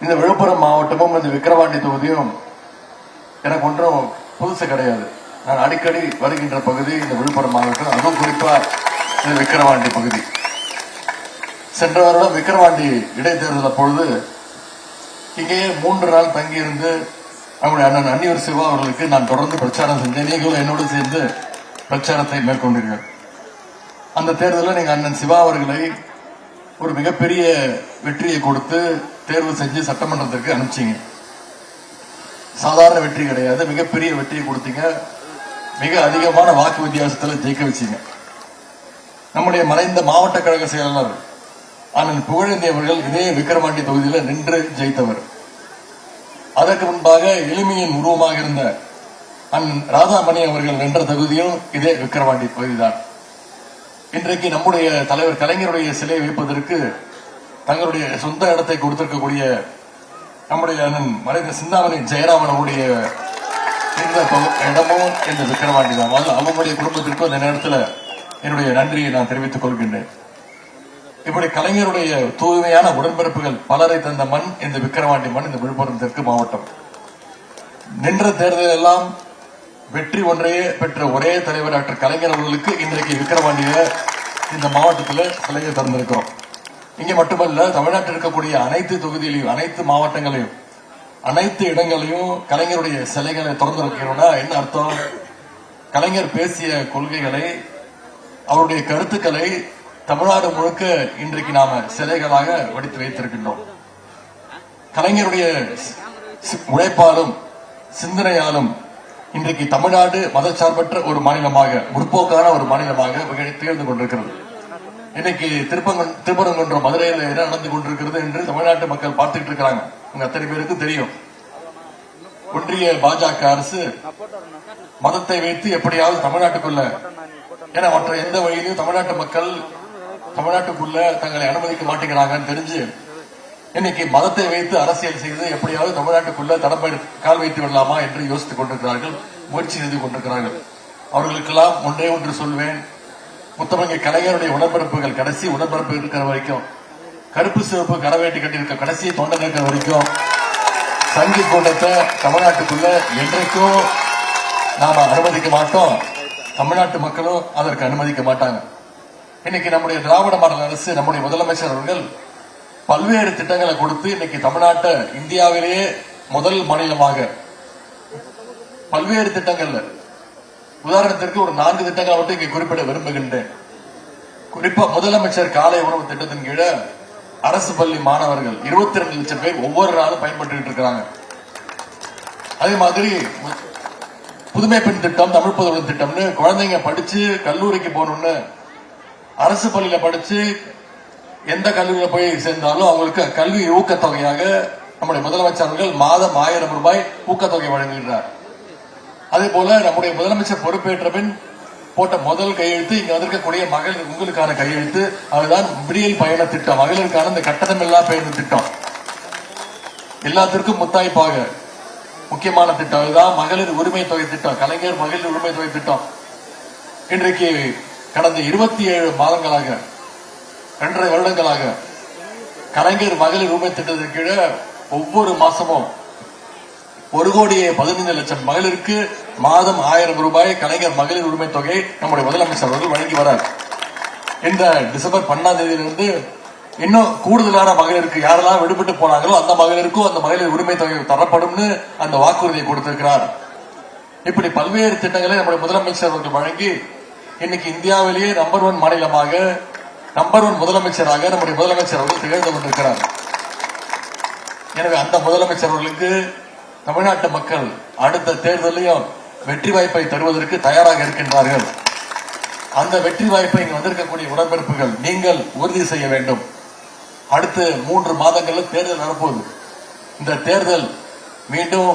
இந்த விழுப்புரம் மாவட்டமும் இந்த விக்கிரவாண்டி தொகுதியும் எனக்கு ஒன்றும் புதுசு கிடையாது. நான் அடிக்கடி வருகின்ற பகுதி இந்த விழுப்புரம் மாவட்டம், அதுவும் குறிப்பா இந்த விக்கிரவாண்டி பகுதி. சென்ற வருடம் விக்கிரவாண்டி இடைத்தேர்தல் பொழுது இங்கேயே 3 நாள் தங்கியிருந்து நம்முடைய அண்ணன் அன்னியூர் சிவா அவர்களுக்கு நான் தொடர்ந்து பிரச்சாரம் செஞ்சேன். நீங்களும் என்னோடு சேர்ந்து பிரச்சாரத்தை மேற்கொண்டீர்கள். அந்த தேர்தலில் நீங்க அண்ணன் சிவா அவர்களை ஒரு மிகப்பெரிய வெற்றியை கொடுத்து தேர்வு செஞ்சு சட்டமன்றத்திற்கு அனுப்பிச்சீங்க. சாதாரண வெற்றி கிடையாது, மிகப்பெரிய வெற்றியை கொடுத்தீங்க. மிக அதிகமான வாக்கு வித்தியாசத்தில் ஜெயிக்க வச்சீங்க. நம்முடைய மறைந்த மாவட்ட கழக செயலாளர் அண்ணன் புகழேந்தி அவர்கள் இதே விக்கிரவாண்டி தொகுதியில் நின்று ஜெயித்தவர். அதற்கு முன்பாக எளிமையின் உருவமாக இருந்த அண்ணன் ராதாமணி அவர்கள் வென்ற தொகுதியும் இதே விக்கிரவாண்டி பகுதிதான். இன்றைக்கு நம்முடைய தலைவர் கலைஞருடைய சிலை வைப்பதற்கு தங்களுடைய சொந்த இடத்தை கொடுத்திருக்கக்கூடிய நம்முடைய அண்ணன் மறைந்த சிந்தாமணி ஜெயராமன் அவருடைய இந்த இடமும் இந்த விக்கிரவாண்டி தான். அவங்களுடைய குடும்பத்திற்கும் இந்த நேரத்தில் என்னுடைய நன்றியை நான் தெரிவித்துக் கொள்கின்றேன். இப்படி கலைஞருடைய தூய்மையான உடன்பிறப்புகள் பலரை தந்த மண் இந்த விக்கிரவாண்டி மண், இந்த விழுப்புரம் தெற்கு மாவட்டம். நின்ற தேர்தல் எல்லாம் வெற்றி ஒன்றையே பெற்ற ஒரே தலைவர் டாக்டர் கலைஞர் அவர்களுக்கு இன்றைக்கு விக்கிரவாண்டியில இந்த மாவட்டத்தில் சிலையை திறந்திருக்கிறோம். இங்க மட்டுமல்ல, தமிழ்நாட்டில் இருக்கக்கூடிய அனைத்து தொகுதியிலையும், அனைத்து மாவட்டங்களையும், அனைத்து இடங்களையும் கலைஞருடைய சிலைகளை திறந்திருக்கிறோம்னா என்ன அர்த்தம்? கலைஞர் பேசிய கொள்கைகளை, அவருடைய கருத்துக்களை தமிழ்நாடு முழுக்க இன்றைக்கு நாம சிலைகளாக வடித்து வைத்திருக்கின்றோம். கலைஞருடைய உழைப்பாலும் சிந்தனையாலும் இன்றைக்கு தமிழ்நாடு மதச்சார்பற்ற ஒரு மாநிலமாக, முற்போக்கான ஒரு மாநிலமாக திகழ்ந்து கொண்டிருக்கிறது. இன்னைக்கு திருப்பரங்குன்றம் மதுரையில் என்ன நடந்து கொண்டிருக்கிறது என்று தமிழ்நாட்டு மக்கள் பார்த்துட்டு இருக்கிறாங்க. உங்க அத்தனை பேருக்கு தெரியும். ஒன்றிய பாஜக அரசு மதத்தை வைத்து எப்படியாவது தமிழ்நாட்டுக்குள்ள, ஏன்னா மற்ற எந்த வழியிலும் தமிழ்நாட்டு மக்கள் தமிழ்நாட்டுக்குள்ள தங்களை அனுமதிக்க மாட்டேங்கிறாங்கன்னு தெரிஞ்சு இன்னைக்கு மதத்தை வைத்து அரசியல் செய்து எப்படியாவது தமிழ்நாட்டுக்குள்ள கால் வைத்து விடலாமா என்று யோசித்துக் கொண்டிருக்கிறார்கள், முயற்சி செய்து கொண்டிருக்கிறார்கள். அவர்களுக்கெல்லாம் ஒன்றே ஒன்று சொல்வேன். முத்தமிழ் கலைஞருடைய உடன்பிறப்புகள் கடைசி உடன்பிறப்பு இருக்கிற வரைக்கும், கருப்பு சிவப்பு கரவேட்டி கட்டியிருக்க கடைசி தொண்டை இருக்கிற வரைக்கும் சங்கி கூட்டத்தை தமிழ்நாட்டுக்குள்ள என்றைக்கும் நாம அனுமதிக்க மாட்டோம். தமிழ்நாட்டு மக்களும் அதற்கு அனுமதிக்க மாட்டாங்க. இன்னைக்கு நம்முடைய திராவிட மாடல் அரசு, நம்முடைய முதலமைச்சர் அவர்கள் பல்வேறு திட்டங்களை கொடுத்து இன்னைக்கு தமிழ்நாட்டை இந்தியாவிலேயே முதல் மாநிலமாக பல்வேறு திட்டங்கள்ல, உதாரணத்திற்கு ஒரு 4 திட்டங்களை மட்டும் இங்கே குறிப்பிட விரும்புகின்றேன். குறிப்பா முதலமைச்சர் காலை உணவு திட்டத்தின் கீழே அரசு பள்ளி மாணவர்கள் 22 லட்சம் பேர் ஒவ்வொரு நாளும் பயன்பட்டு இருக்கிறாங்க. அதே மாதிரி புதுமை பெண் திட்டம், தமிழ் புதுமை திட்டம்னு குழந்தைங்க படிச்சு கல்லூரிக்கு போகணும்னு அரசு பள்ளியில படிச்சு எந்த கல்லூரியில போய் சேர்ந்தாலும் அவங்களுக்கு கல்வி ஊக்கத்தொகையாக நம்முடைய முதலமைச்சர் அவர்கள் மாதம் 1000 ரூபாய் ஊக்கத்தொகை வழங்குகிறார். அதே போல நம்முடைய முதலமைச்சர் பொறுப்பேற்ற பின் போட்ட முதல் கையெழுத்து இங்க வந்திருக்கக்கூடிய மகளிர் உங்களுக்கான கையெழுத்து, அதுதான் விடியல் பயண திட்டம், மகளிருக்கான இந்த கட்டணமில்லா பேருந்து திட்டம். எல்லாத்திற்கும் முத்தாய்ப்பாக முக்கியமான திட்டம் அதுதான் மகளிர் உரிமை தொகை திட்டம், கலைஞர் மகளிர் உரிமை தொகை திட்டம். இன்றைக்கு கடந்த 27 மாதங்களாக, 2.5 வருடங்களாக கலைஞர் மகளிர் உரிமை திட்டத்தின் கீழே ஒவ்வொரு மாசமும் 1,15,00,000 மகளிருக்கு மாதம் 1000 ரூபாய் கலைஞர் மகளிர் உரிமை தொகை நம்முடைய முதலமைச்சர் அவர்கள் வழங்கி வரார். இந்த டிசம்பர் 12ஆம் தேதியிலிருந்து இன்னும் கூடுதலான மகளிருக்கு, யாரெல்லாம் விடுபட்டு போனாங்களோ அந்த மகளிருக்கும் அந்த மகளிர் உரிமை தொகை தரப்படும் அந்த வாக்குறுதியை கொடுத்திருக்கிறார். இப்படி பல்வேறு திட்டங்களை நம்முடைய முதலமைச்சர் அவர்கள் வழங்கி இன்னைக்கு இந்தியாவிலேயே நம்பர் 1 மாநிலமாக, நம்பர் 1 முதலமைச்சராக நம்முடைய முதலமைச்சர் அவர்கள் திகழ்ந்து கொண்டிருக்கிறார். எனவே அந்த முதலமைச்சர் அவர்களுக்கு தமிழ்நாட்டு மக்கள் அடுத்த தேர்தலையும் வெற்றி வாய்ப்பை தருவதற்கு தயாராக இருக்கின்றார்கள். அந்த வெற்றி வாய்ப்பை இங்கு வந்திருக்கக்கூடிய உடன்பிறப்புகள் நீங்கள் உறுதி செய்ய வேண்டும். அடுத்த 3 மாதங்களில் தேர்தல் நடப்போகுது. இந்த தேர்தல் மீண்டும்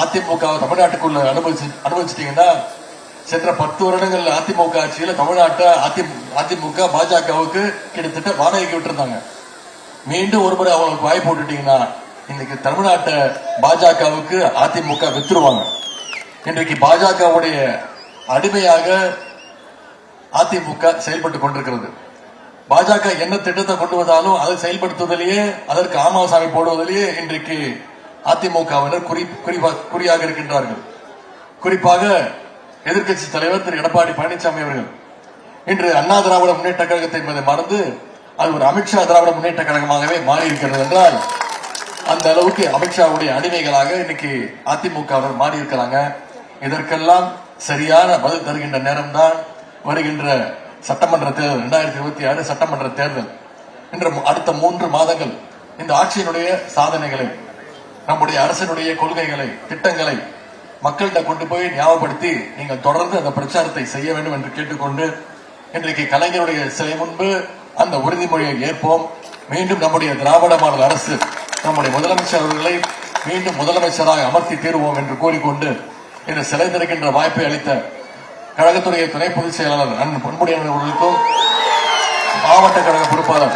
அதிமுக தமிழ்நாட்டுக்குள்ள அனுபவிச்சிட்டீங்கன்னா, சென்ற 10 வருடங்கள் அதிமுக ஆட்சியில் தமிழ்நாட்டை அதிமுக பாஜகவுக்கு கிட்டத்தட்ட வாடகைக்கு விட்டுருந்தாங்க. மீண்டும் ஒருமுறை அவங்களுக்கு வாய்ப்பு விட்டுட்டீங்கன்னா இன்னைக்கு தமிழ்நாட்டை பாஜகவுக்கு அதிமுக வித்துருவாங்க. இன்றைக்கு பாஜகவுடைய அடிமையாக அதிமுக செயல்பட்டுக் கொண்டிருக்கிறது. பாஜக என்ன திட்டத்தை கொண்டு வந்தாலும் அதை செயல்படுத்துவதிலேயே அதற்கு ஆமாசாமி போடுவதிலேயே இன்றைக்கு அதிமுகவினர் குறியாக இருக்கின்றார்கள். குறிப்பாக எதிர்க்கட்சி தலைவர் திரு எடப்பாடி பழனிசாமி அவர்கள் இன்று அண்ணா திராவிட முன்னேற்ற கழகத்தை என்பதை மறந்து அது ஒரு அமித்ஷா திராவிட முன்னேற்ற கழகமாகவே மாறி இருக்கிறது என்றால் அந்த அளவுக்கு அமித்ஷாவுடைய அடிமைகளாக இன்னைக்கு அதிமுகவினர் மாறி இருக்கிறாங்க. இதற்கெல்லாம் சரியான பதில் தருகின்ற நேரம்தான் வருகின்ற சட்டமன்ற தேர்தல் 2026 சட்டமன்ற தேர்தல். இன்று அடுத்த 3 மாதங்கள் இந்த ஆட்சியினுடைய சாதனைகளை, நம்முடைய அரசினுடைய கொள்கைகளை, திட்டங்களை மக்கள்கிட்ட கொண்டு போய் ஞாபகப்படுத்தி நீங்கள் தொடர்ந்து அந்த பிரச்சாரத்தை செய்ய வேண்டும் என்று கேட்டுக்கொண்டு இன்றைக்கு கலைஞருடைய சிலை முன்பு அந்த உறுதிமொழியை ஏற்போம். மீண்டும் நம்முடைய திராவிட மாடல் அரசு நம்முடைய முதலமைச்சர் அவர்களை மீண்டும் முதலமைச்சராக அமர்த்தி தீர்வோம் என்று கூறிக்கொண்டு இந்த சிலை திறக்கின்ற வாய்ப்பை அளித்த கழகத்துடைய துணை பொதுச் செயலாளர் அண்ணன் பொன்முடியன் அவர்களுக்கும், மாவட்ட கழக பொறுப்பாளர்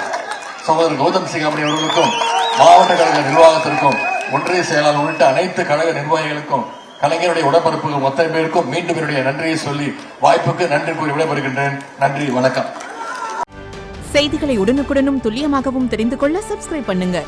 சகோதரர் கௌதம் சிங்காமணி அவர்களுக்கும், மாவட்ட கழக நிர்வாகத்திற்கும், ஒன்றிய செயலாளர் உள்ளிட்ட அனைத்து கழக நிர்வாகிகளுக்கும், கலைஞருடைய உடற்பரப்புகள் மொத்த பேருக்கும் மீண்டும் என்னுடைய நன்றியை சொல்லி வாய்ப்புக்கு நன்றி கூறி விடைபெறுகின்றேன். நன்றி, வணக்கம். செய்திகளை உடனுக்குடனும் துல்லியமாகவும் தெரிந்து கொள்ள சப்ஸ்கிரைப் பண்ணுங்க.